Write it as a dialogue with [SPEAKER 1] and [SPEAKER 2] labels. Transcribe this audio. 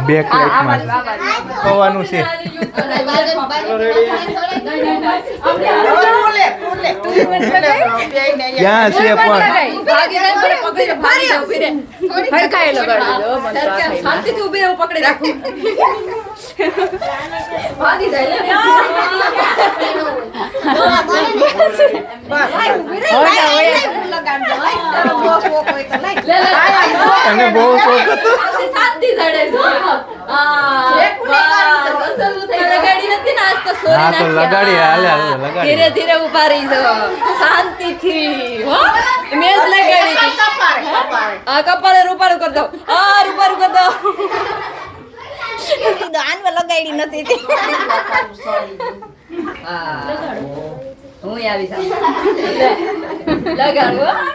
[SPEAKER 1] બે પ્લેટમાં ખવાનું છે. ક્યાં છે અને બહુ શોખ હતો.
[SPEAKER 2] ધીરે ધીરે ઉભા રહી જાઓ શાંતિથી. મેં જ લગાડી કપાળે રૂપાળું કરી દો. રૂપાળું કરી દો. લગાડી નથી હું આવી લગાડું.